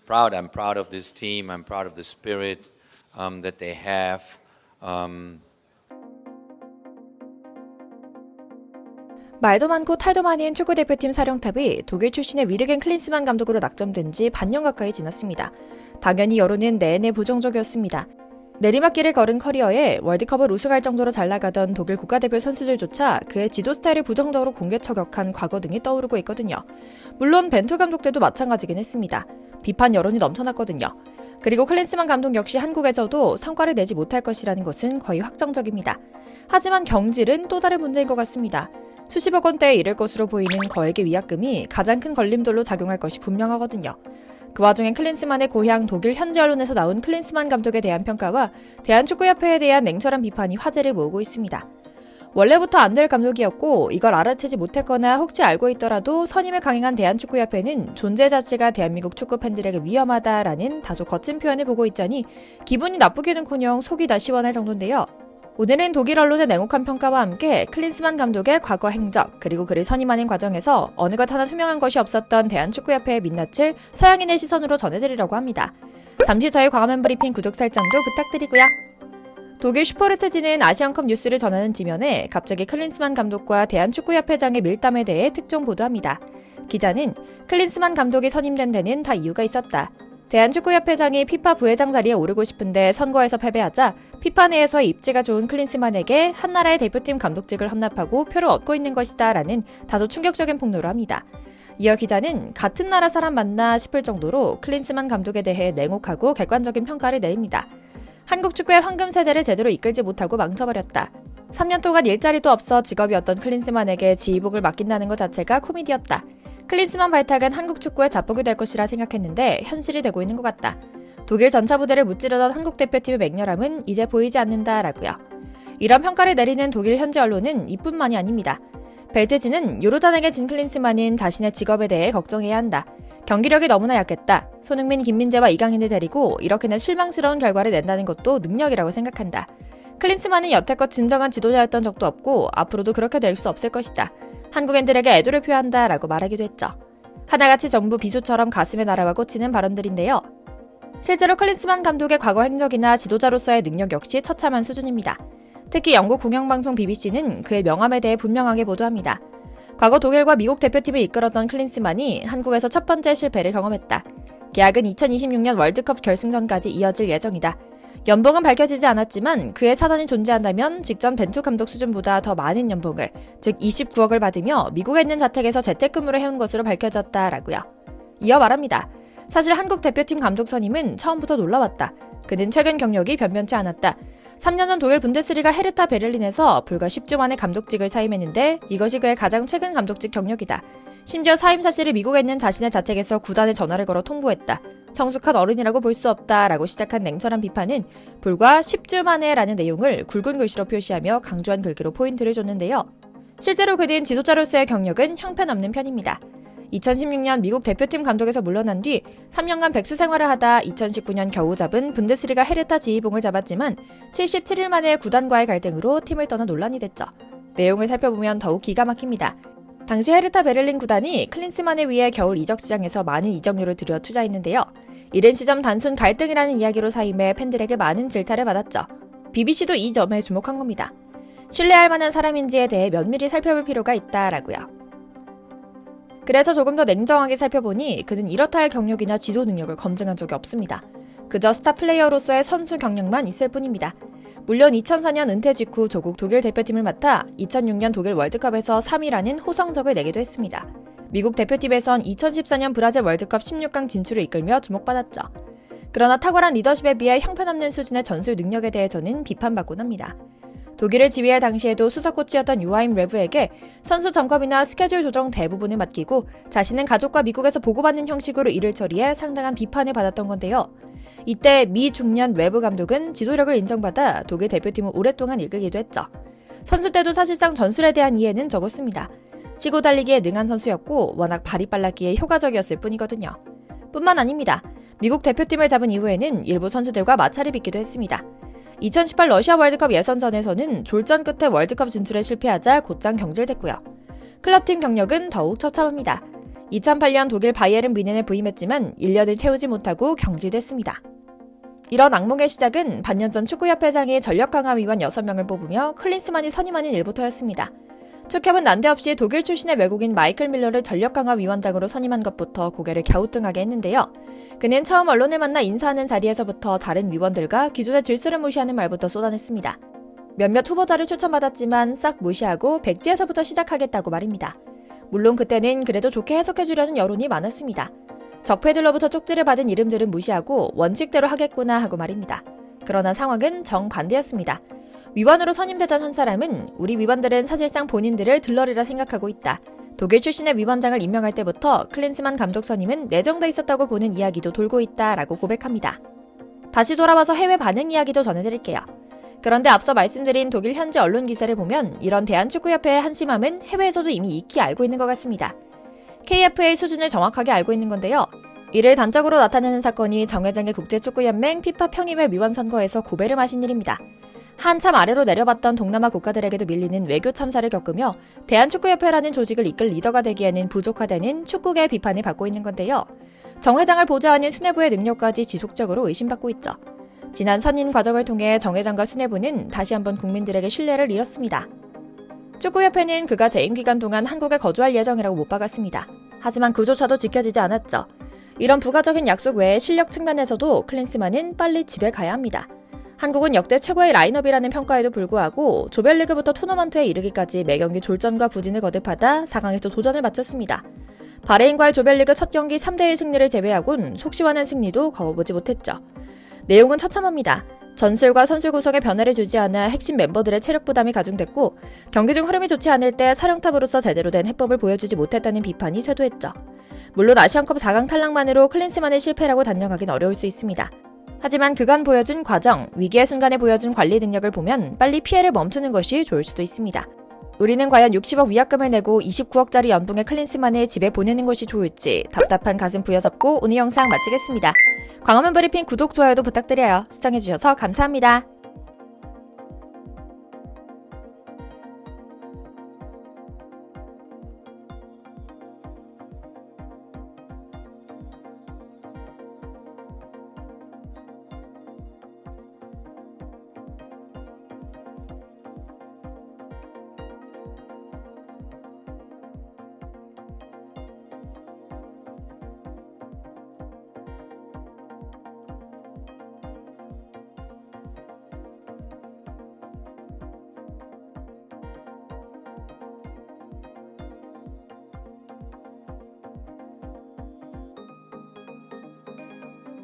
proud. I'm proud of this team. I'm proud of the spirit that they have. 말도 많고 탈도 많은 축구대표팀 사령탑이 독일 출신의 위르겐 클린스만 감독으로 낙점된 지 반년 가까이 지났습니다. 당연히 여론은 내내 부정적이었습니다. 내리막길을 걸은 커리어에 월드컵을 우승할 정도로 잘 나가던 독일 국가대표 선수들조차 그의 지도 스타일을 부정적으로 공개처격한 과거 등이 떠오르고 있거든요. 물론 벤투 감독 때도 마찬가지긴 했습니다. 비판 여론이 넘쳐났거든요. 그리고 클린스만 감독 역시 한국에서도 성과를 내지 못할 것이라는 것은 거의 확정적입니다. 하지만 경질은 또 다른 문제인 것 같습니다. 수십억 원대에 이를 것으로 보이는 거액의 위약금이 가장 큰 걸림돌로 작용할 것이 분명하거든요. 그 와중에 클린스만의 고향 독일 현지 언론에서 나온 클린스만 감독에 대한 평가와 대한축구협회에 대한 냉철한 비판이 화제를 모으고 있습니다. 원래부터 안 될 감독이었고 이걸 알아채지 못했거나 혹시 알고 있더라도 선임을 강행한 대한축구협회는 존재 자체가 대한민국 축구 팬들에게 위험하다라는 다소 거친 표현을 보고 있자니 기분이 나쁘기는커녕 속이 다 시원할 정도인데요. 오늘은 독일 언론의 냉혹한 평가와 함께 클린스만 감독의 과거 행적 그리고 그를 선임하는 과정에서 어느 것 하나 투명한 것이 없었던 대한축구협회의 민낯을 서양인의 시선으로 전해드리려고 합니다. 잠시 저희 광화문 브리핑 구독 설정도 부탁드리고요. 독일 슈퍼르트지는 아시안컵 뉴스를 전하는 지면에 갑자기 클린스만 감독과 대한축구협회장의 밀담에 대해 특종 보도합니다. 기자는 클린스만 감독이 선임된 데는 다 이유가 있었다. 대한축구협회장이 피파 부회장 자리에 오르고 싶은데 선거에서 패배하자 피파 내에서의 입지가 좋은 클린스만에게 한 나라의 대표팀 감독직을 헌납하고 표를 얻고 있는 것이다 라는 다소 충격적인 폭로를 합니다. 이어 기자는 같은 나라 사람 맞나 싶을 정도로 클린스만 감독에 대해 냉혹하고 객관적인 평가를 내립니다. 한국 축구의 황금 세대를 제대로 이끌지 못하고 망쳐버렸다. 3년 동안 일자리도 없어 직업이었던 클린스만에게 지휘복을 맡긴다는 것 자체가 코미디였다. 클린스만 발탁은 한국 축구의 자폭이 될 것이라 생각했는데 현실이 되고 있는 것 같다. 독일 전차 부대를 무찌르던 한국 대표팀의 맹렬함은 이제 보이지 않는다라고요. 이런 평가를 내리는 독일 현지 언론은 이뿐만이 아닙니다. 벨트지는 요르단에게 진 클린스만은 자신의 직업에 대해 걱정해야 한다. 경기력이 너무나 약했다. 손흥민, 김민재와 이강인을 데리고 이렇게는 실망스러운 결과를 낸다는 것도 능력이라고 생각한다. 클린스만은 여태껏 진정한 지도자였던 적도 없고 앞으로도 그렇게 될 수 없을 것이다. 한국인들에게 애도를 표한다라고 말하기도 했죠. 하나같이 정부 비수처럼 가슴에 날아와 꽂히는 발언들인데요. 실제로 클린스만 감독의 과거 행적이나 지도자로서의 능력 역시 처참한 수준입니다. 특히 영국 공영방송 BBC는 그의 명함에 대해 분명하게 보도합니다. 과거 독일과 미국 대표팀을 이끌었던 클린스만이 한국에서 첫 번째 실패를 경험했다. 계약은 2026년 월드컵 결승전까지 이어질 예정이다. 연봉은 밝혀지지 않았지만 그의 사단이 존재한다면 직전 벤투 감독 수준보다 더 많은 연봉을, 즉 29억을 받으며 미국에 있는 자택에서 재택근무를 해온 것으로 밝혀졌다라고요. 이어 말합니다. 사실 한국 대표팀 감독 선임은 처음부터 놀라웠다. 그는 최근 경력이 변변치 않았다. 3년 전 독일 분데스리가 헤르타 베를린에서 불과 10주 만에 감독직을 사임했는데 이것이 그의 가장 최근 감독직 경력이다. 심지어 사임 사실을 미국에 있는 자신의 자택에서 구단에 전화를 걸어 통보했다. 성숙한 어른이라고 볼 수 없다라고 시작한 냉철한 비판은 불과 10주 만에라는 내용을 굵은 글씨로 표시하며 강조한 글귀로 포인트를 줬는데요. 실제로 그는 지도자로서의 경력은 형편없는 편입니다. 2016년 미국 대표팀 감독에서 물러난 뒤 3년간 백수 생활을 하다 2019년 겨우 잡은 분데스리가 헤르타 지휘봉을 잡았지만 77일 만에 구단과의 갈등으로 팀을 떠나 논란이 됐죠. 내용을 살펴보면 더욱 기가 막힙니다. 당시 헤르타 베를린 구단이 클린스만을 위해 겨울 이적 시장에서 많은 이적료를 들여 투자했는데요. 이른 시점 단순 갈등이라는 이야기로 사임해 팬들에게 많은 질타를 받았죠. BBC도 이 점에 주목한 겁니다. 신뢰할 만한 사람인지에 대해 면밀히 살펴볼 필요가 있다라고요. 그래서 조금 더 냉정하게 살펴보니 그는 이렇다 할 경력이나 지도 능력을 검증한 적이 없습니다. 그저 스타 플레이어로서의 선수 경력만 있을 뿐입니다. 물론 2004년 은퇴 직후 조국 독일 대표팀을 맡아 2006년 독일 월드컵에서 3위라는 호성적을 내기도 했습니다. 미국 대표팀에선 2014년 브라질 월드컵 16강 진출을 이끌며 주목받았죠. 그러나 탁월한 리더십에 비해 형편없는 수준의 전술 능력에 대해서는 비판받곤 합니다. 독일을 지휘할 당시에도 수석 코치였던 요하임 레브에게 선수 점검이나 스케줄 조정 대부분을 맡기고 자신은 가족과 미국에서 보고받는 형식으로 일을 처리해 상당한 비판을 받았던 건데요. 이때 미 중년 레브 감독은 지도력을 인정받아 독일 대표팀을 오랫동안 이끌기도 했죠. 선수 때도 사실상 전술에 대한 이해는 적었습니다. 치고 달리기에 능한 선수였고 워낙 발이 빨랐기에 효과적이었을 뿐이거든요. 뿐만 아닙니다. 미국 대표팀을 잡은 이후에는 일부 선수들과 마찰이 빚기도 했습니다. 2018 러시아 월드컵 예선전에서는 졸전 끝에 월드컵 진출에 실패하자 곧장 경질됐고요. 클럽팀 경력은 더욱 처참합니다. 2008년 독일 바이에른 뮌헨에 부임했지만 1년을 채우지 못하고 경질됐습니다. 이런 악몽의 시작은 반년 전 축구협회장이 전력 강화 위원 6명을 뽑으며 클린스만이 선임하는 일부터였습니다. 축협은 난데없이 독일 출신의 외국인 마이클 밀러를 전력 강화 위원장으로 선임한 것부터 고개를 갸우뚱하게 했는데요. 그는 처음 언론을 만나 인사하는 자리에서부터 다른 위원들과 기존의 질서를 무시하는 말부터 쏟아냈습니다. 몇몇 후보자를 추천받았지만 싹 무시하고 백지에서부터 시작하겠다고 말입니다. 물론 그때는 그래도 좋게 해석해주려는 여론이 많았습니다. 적폐들로부터 쪽지를 받은 이름들은 무시하고 원칙대로 하겠구나 하고 말입니다. 그러나 상황은 정반대였습니다. 위원으로 선임되던 한 사람은 우리 위원들은 사실상 본인들을 들러리라 생각하고 있다. 독일 출신의 위원장을 임명할 때부터 클린스만 감독 선임은 내정돼 있었다고 보는 이야기도 돌고 있다라고 고백합니다. 다시 돌아와서 해외 반응 이야기도 전해드릴게요. 그런데 앞서 말씀드린 독일 현지 언론 기사를 보면 이런 대한축구협회의 한심함은 해외에서도 이미 익히 알고 있는 것 같습니다. KFA 수준을 정확하게 알고 있는 건데요. 이를 단적으로 나타내는 사건이 정 회장의 국제축구연맹 피파 평의회 위원 선거에서 고배를 마신 일입니다. 한참 아래로 내려봤던 동남아 국가들에게도 밀리는 외교 참사를 겪으며 대한축구협회라는 조직을 이끌 리더가 되기에는 부족하다는 축구계의 비판을 받고 있는 건데요. 정 회장을 보좌하는 수뇌부의 능력까지 지속적으로 의심받고 있죠. 지난 선임 과정을 통해 정 회장과 수뇌부는 다시 한번 국민들에게 신뢰를 잃었습니다. 축구협회는 그가 재임 기간 동안 한국에 거주할 예정이라고 못 박았습니다. 하지만 그조차도 지켜지지 않았죠. 이런 부가적인 약속 외에 실력 측면에서도 클린스만은 빨리 집에 가야 합니다. 한국은 역대 최고의 라인업이라는 평가에도 불구하고 조별리그부터 토너먼트에 이르기까지 매경기 졸전과 부진을 거듭하다 4강에서 도전을 마쳤습니다. 바레인과의 조별리그 첫 경기 3대1 승리를 제외하곤 속 시원한 승리도 거워보지 못했죠. 내용은 처참합니다. 전술과 선수 구성에 변화를 주지 않아 핵심 멤버들의 체력 부담이 가중됐고 경기 중 흐름이 좋지 않을 때 사령탑으로서 제대로 된 해법을 보여주지 못했다는 비판이 쇄도했죠. 물론 아시안컵 4강 탈락만으로 클린스만의 실패라고 단정하긴 어려울 수 있습니다. 하지만 그간 보여준 과정, 위기의 순간에 보여준 관리 능력을 보면 빨리 피해를 멈추는 것이 좋을 수도 있습니다. 우리는 과연 60억 위약금을 내고 29억짜리 연봉의 클린스만을 집에 보내는 것이 좋을지 답답한 가슴 부여잡고 오늘 영상 마치겠습니다. 광화문 브리핑 구독, 좋아요도 부탁드려요. 시청해주셔서 감사합니다.